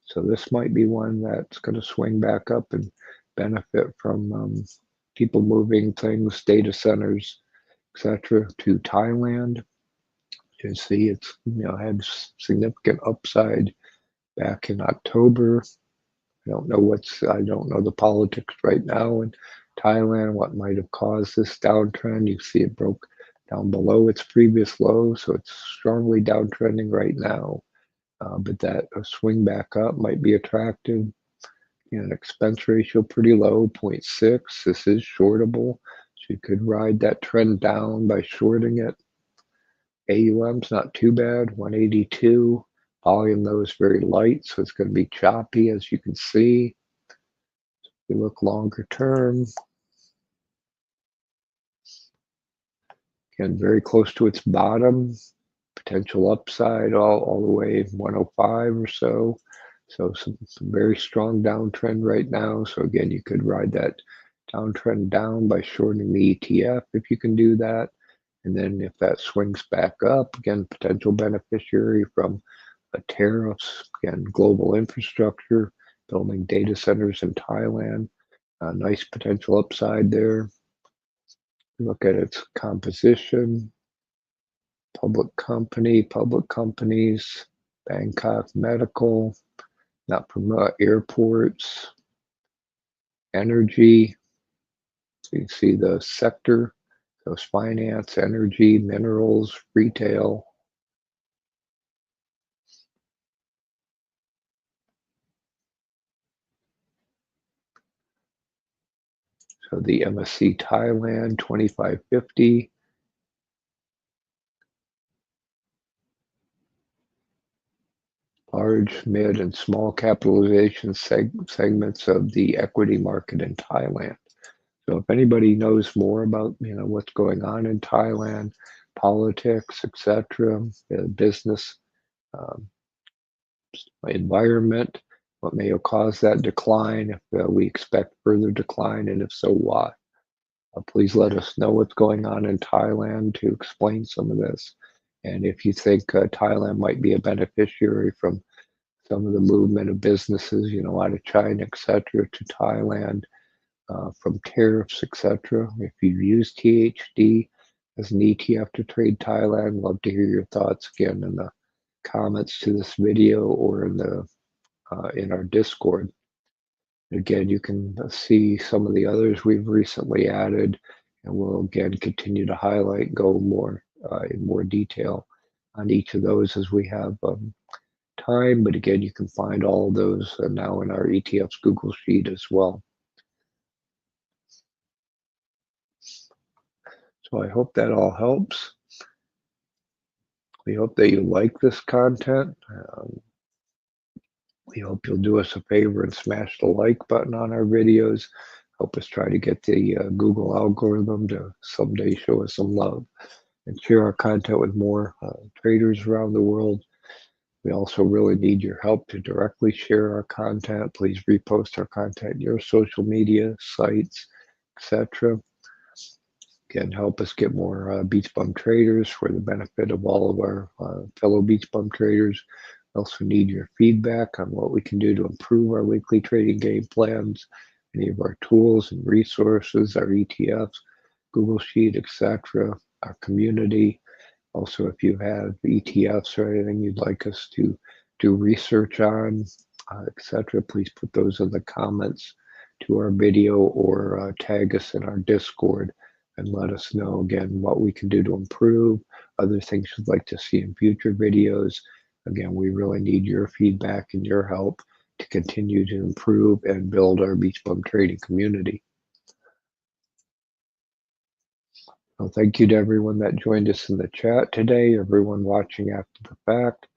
So this might be one that's going to swing back up and benefit from people moving things, data centers, etc., to Thailand. You can see it's had significant upside back in October. I don't know the politics right now in Thailand, what might have caused this downtrend. You see it broke down below its previous low, so it's strongly downtrending right now. But that swing back up might be attractive. And expense ratio pretty low, 0.6. This is shortable, so you could ride that trend down by shorting it. AUM's not too bad, 182. Volume though is very light, so it's going to be choppy, as you can see. If you look longer term, again, very close to its bottom. Potential upside all the way 105 or so. So some very strong downtrend right now. So again, you could ride that downtrend down by shorting the ETF if you can do that. And then if that swings back up, again, potential beneficiary from tariffs, again, global infrastructure, building data centers in Thailand. Nice potential upside there. Look at its composition. Public companies, Bangkok Medical, not from airports, energy. So you can see the sector, those finance, energy, minerals, retail. So the MSC Thailand 2550. Large, mid, and small capitalization segments of the equity market in Thailand. So if anybody knows more about what's going on in Thailand, politics, etc., the business um, environment, what may have caused that decline, if we expect further decline, and if so, why. Please let us know what's going on in Thailand to explain some of this. And if you think Thailand might be a beneficiary from some of the movement of businesses, out of China, etc., to Thailand, from tariffs, etc. If you've used THD as an ETF to trade Thailand, love to hear your thoughts again in the comments to this video or in our Discord. Again, you can see some of the others we've recently added, and we'll again continue to highlight, go more in more detail on each of those as we have time. But again, you can find all of those now in our ETFs Google Sheet as well. So I hope that all helps. We hope that you like this content. We hope you'll do us a favor and smash the like button on our videos. Help us try to get the Google algorithm to someday show us some love and share our content with more traders around the world. We also really need your help to directly share our content. Please repost our content in your social media sites, etc. Again, help us get more BeachBum traders for the benefit of all of our fellow BeachBum traders. We also need your feedback on what we can do to improve our weekly trading game plans, any of our tools and resources, our ETFs, Google Sheet, etc., our community. Also, if you have ETFs or anything you'd like us to do research on, etc., please put those in the comments to our video or tag us in our Discord and let us know again what we can do to improve, other things you'd like to see in future videos. Again, we really need your feedback and your help to continue to improve and build our BeachBum trading community. Well, thank you to everyone that joined us in the chat today, everyone watching after the fact.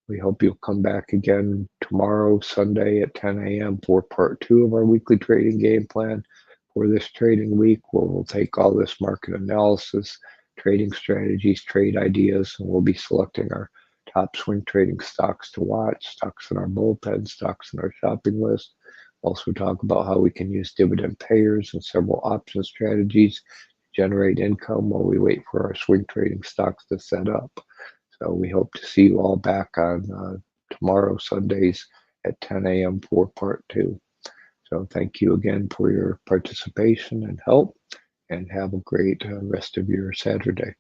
We hope you'll come back again tomorrow, Sunday at 10 a.m. for part 2 of our weekly trading game plan for this trading week, where we'll take all this market analysis, trading strategies, trade ideas, and we'll be selecting our top swing trading stocks to watch, stocks in our bullpen, stocks in our shopping list. Also talk about how we can use dividend payers and several option strategies to generate income while we wait for our swing trading stocks to set up. So we hope to see you all back on tomorrow, Sundays at 10 a.m. for part 2. So thank you again for your participation and help, and have a great rest of your Saturday.